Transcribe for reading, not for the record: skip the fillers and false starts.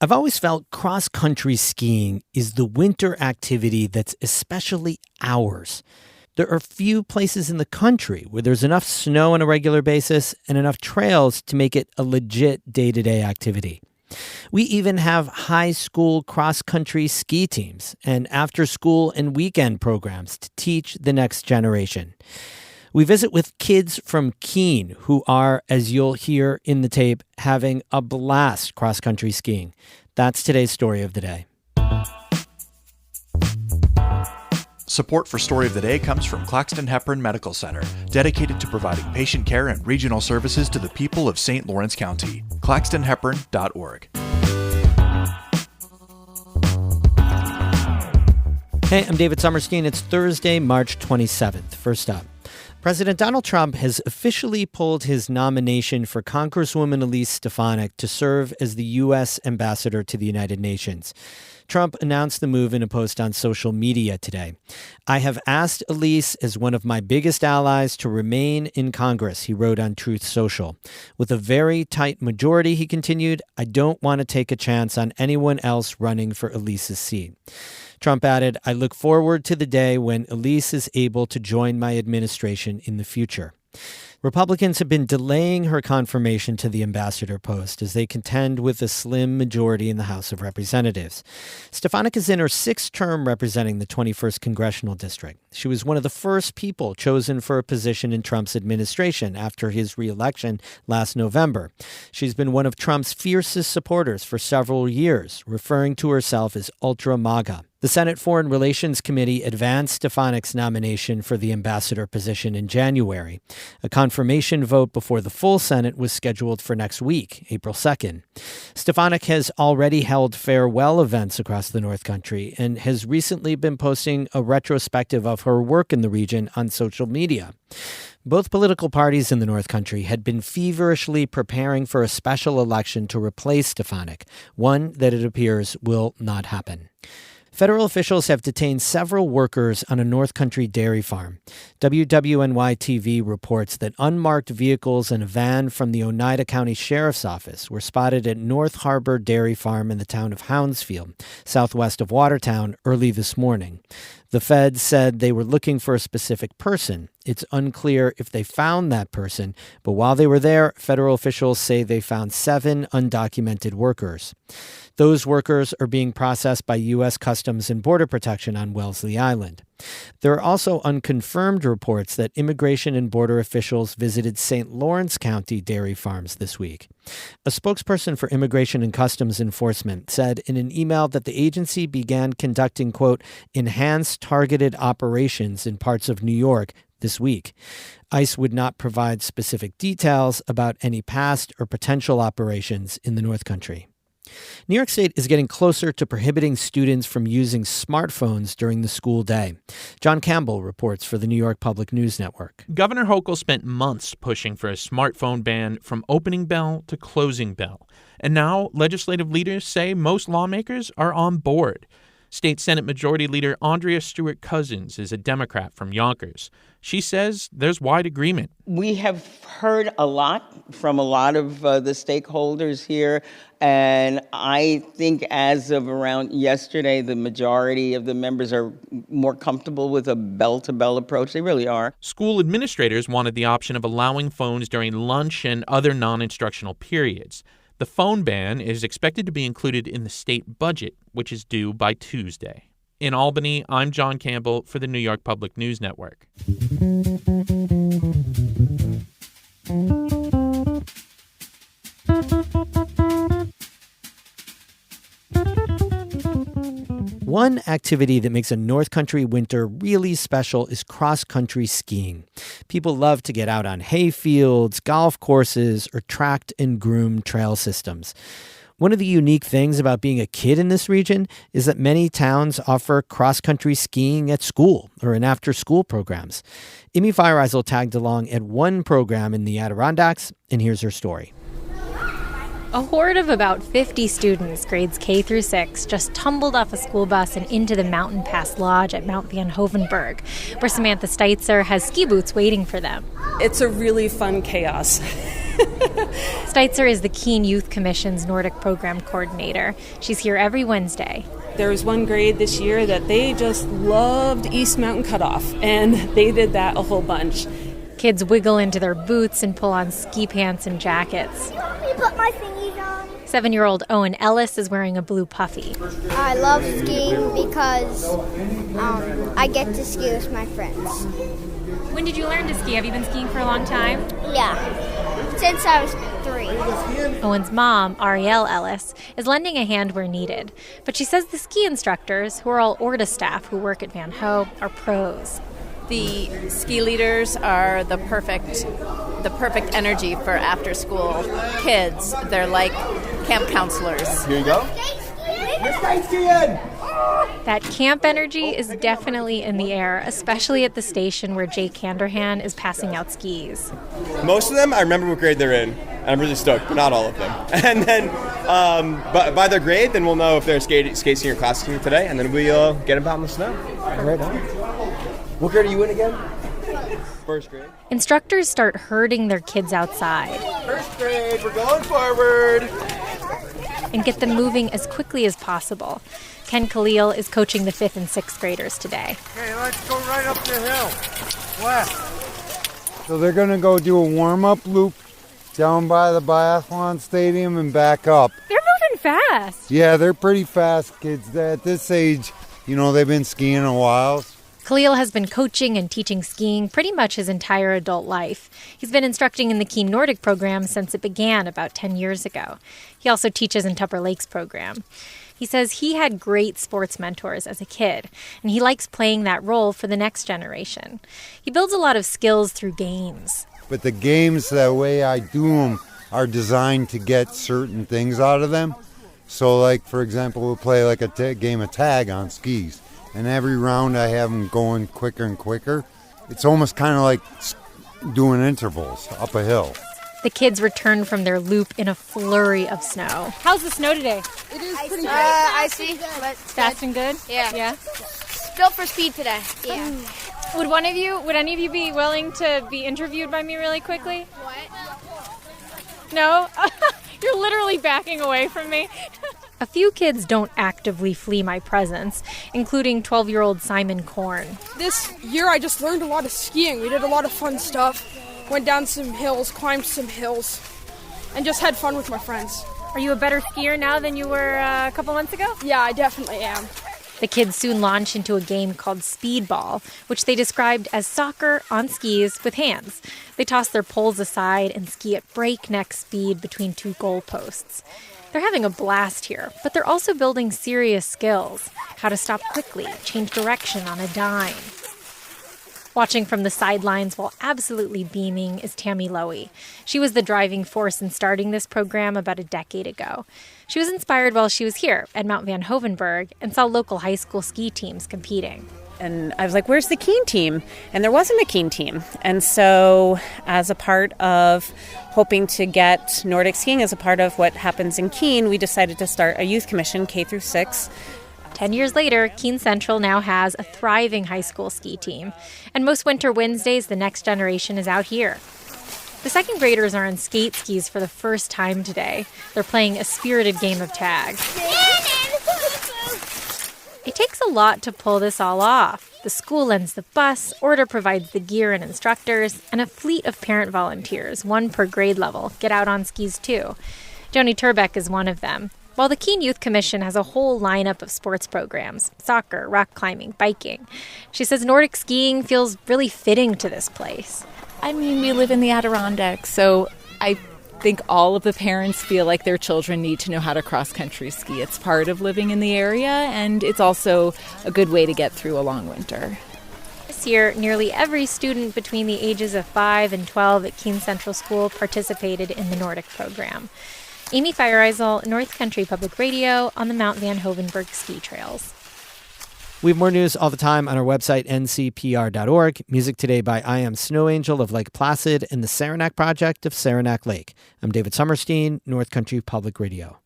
I've always felt cross-country skiing is the winter activity that's especially ours. There are few places in the country where there's enough snow on a regular basis and enough trails to make it a legit day-to-day activity. We even have high school cross-country ski teams and after-school and weekend programs to teach the next generation. We visit with kids from Keene who are, as you'll hear in the tape, having a blast cross-country skiing. That's today's story of the day. Support for Story of the Day comes from Claxton Hepburn Medical Center, dedicated to providing patient care and regional services to the people of St. Lawrence County. claxtonhepburn.org. Hey, I'm David Sommerstein. It's Thursday, March 27th. First up, President Donald Trump has officially pulled his nomination for Congresswoman Elise Stefanik to serve as the U.S. ambassador to the United Nations. Trump announced the move in a post on social media today. "I have asked Elise, as one of my biggest allies, to remain in Congress," he wrote on Truth Social. "With a very tight majority," he continued, "I don't want to take a chance on anyone else running for Elise's seat." Trump added, "I look forward to the day when Elise is able to join my administration in the future." Republicans have been delaying her confirmation to the ambassador post as they contend with a slim majority in the House of Representatives. Stefanik is in her sixth term representing the 21st Congressional District. She was one of the first people chosen for a position in Trump's administration after his re-election last November. She's been one of Trump's fiercest supporters for several years, referring to herself as Ultra MAGA. The Senate Foreign Relations Committee advanced Stefanik's nomination for the ambassador position in January. A confirmation vote before the full Senate was scheduled for next week, April 2nd. Stefanik has already held farewell events across the North Country and has recently been posting a retrospective of her work in the region on social media. Both political parties in the North Country had been feverishly preparing for a special election to replace Stefanik, one that it appears will not happen. Federal officials have detained several workers on a North Country dairy farm. WWNY-TV reports that unmarked vehicles and a van from the Oneida County Sheriff's Office were spotted at North Harbor Dairy Farm in the town of Hounsfield, southwest of Watertown, early this morning. The feds said they were looking for a specific person. It's unclear if they found that person, but while they were there, federal officials say they found 7 undocumented workers. Those workers are being processed by U.S. Customs and Border Protection on Wellesley Island. There are also unconfirmed reports that immigration and border officials visited St. Lawrence County dairy farms this week. A spokesperson for Immigration and Customs Enforcement said in an email that the agency began conducting, quote, enhanced targeted operations in parts of New York this week. ICE would not provide specific details about any past or potential operations in the North Country. New York State is getting closer to prohibiting students from using smartphones during the school day. John Campbell reports for the New York Public News Network. Governor Hochul spent months pushing for a smartphone ban from opening bell to closing bell. And now legislative leaders say most lawmakers are on board. State Senate Majority Leader Andrea Stewart-Cousins is a Democrat from Yonkers. She says there's wide agreement. We have heard a lot from a lot of the stakeholders here, and I think as of around yesterday, the majority of the members are more comfortable with a bell-to-bell approach. They really are. School administrators wanted the option of allowing phones during lunch and other non-instructional periods. The phone ban is expected to be included in the state budget, which is due by Tuesday. In Albany, I'm John Campbell for the New York Public News Network. One activity that makes a North Country winter really special is cross-country skiing. People love to get out on hay fields, golf courses, or tracked and groomed trail systems. One of the unique things about being a kid in this region is that many towns offer cross-country skiing at school or in after-school programs. Amy Feiereisel tagged along at one program in the Adirondacks, and here's her story. A horde of about 50 students, grades K through 6, just tumbled off a school bus and into the Mountain Pass Lodge at Mount Van Hovenberg, where Samantha Steitzer has ski boots waiting for them. It's a really fun chaos. Steitzer is the Keene Youth Commission's Nordic program coordinator. She's here every Wednesday. There was one grade this year that they just loved East Mountain Cutoff, and they did that a whole bunch. Kids wiggle into their boots and pull on ski pants and jackets. Let me put my thingies on. 7-year-old Owen Ellis is wearing a blue puffy. I love skiing because I get to ski with my friends. When did you learn to ski? Have you been skiing for a long time? Yeah, since I was 3. Owen's mom, Ariel Ellis, is lending a hand where needed. But she says the ski instructors, who are all ORTA staff who work at Van Ho, are pros. The ski leaders are the perfect energy for after-school kids. They're like camp counselors. Here you go. That camp energy is definitely in the air, especially at the station where Jake Handerhan is passing out skis. Most of them, I remember what grade they're in, and I'm really stoked, but not all of them. And then by their grade, then we'll know if they're skate senior class today, and then we'll get them out in the snow. Right on. What grade are you in again? First grade. Instructors start herding their kids outside. First grade, we're going forward. And get them moving as quickly as possible. Ken Khalil is coaching the 5th and 6th graders today. Okay, let's go right up the hill. West. So they're going to go do a warm-up loop down by the biathlon stadium and back up. They're moving fast. Yeah, they're pretty fast kids. At this age, they've been skiing a while. Khalil has been coaching and teaching skiing pretty much his entire adult life. He's been instructing in the Keene Nordic program since it began about 10 years ago. He also teaches in Tupper Lake's program. He says he had great sports mentors as a kid, and he likes playing that role for the next generation. He builds a lot of skills through games. But the games, the way I do them, are designed to get certain things out of them. So, like, for example, we'll play like a game of tag on skis. And every round I have them going quicker and quicker. It's almost kind of like doing intervals up a hill. The kids return from their loop in a flurry of snow. How's the snow today? It is pretty good. Icy. Fast and good? Yeah. Built for speed today. Yeah. Would any of you be willing to be interviewed by me really quickly? What? No? You're literally backing away from me. A few kids don't actively flee my presence, including 12-year-old Simon Korn. This year I just learned a lot of skiing. We did a lot of fun stuff. Went down some hills, climbed some hills, and just had fun with my friends. Are you a better skier now than you were a couple months ago? Yeah, I definitely am. The kids soon launch into a game called speedball, which they described as soccer on skis with hands. They toss their poles aside and ski at breakneck speed between 2 goalposts. They're having a blast here, but they're also building serious skills. How to stop quickly, change direction on a dime. Watching from the sidelines while absolutely beaming is Tammy Lowy. She was the driving force in starting this program about a decade ago. She was inspired while she was here at Mount Van Hovenberg and saw local high school ski teams competing. And I was like, where's the Keene team? And there wasn't a Keene team. And so as a part of hoping to get Nordic skiing as a part of what happens in Keene, we decided to start a youth commission, K through 6. 10 years later, Keene Central now has a thriving high school ski team. And most winter Wednesdays, the next generation is out here. The 2nd graders are on skate skis for the first time today. They're playing a spirited game of tag. It takes a lot to pull this all off. The school lends the bus, ORTA provides the gear and instructors, and a fleet of parent volunteers, 1 per grade level, get out on skis too. Joni Turbeck is one of them. While the Keene Youth Commission has a whole lineup of sports programs, soccer, rock climbing, biking, she says Nordic skiing feels really fitting to this place. I mean, we live in the Adirondacks, so I think all of the parents feel like their children need to know how to cross-country ski. It's part of living in the area, and it's also a good way to get through a long winter. This year, nearly every student between the ages of 5 and 12 at Keene Central School participated in the Nordic program. Amy Feiereisel, North Country Public Radio on the Mount Van Hovenberg ski trails. We have more news all the time on our website, ncpr.org. Music today by I Am Snow Angel of Lake Placid and the Saranac Project of Saranac Lake. I'm David Summerstein, North Country Public Radio.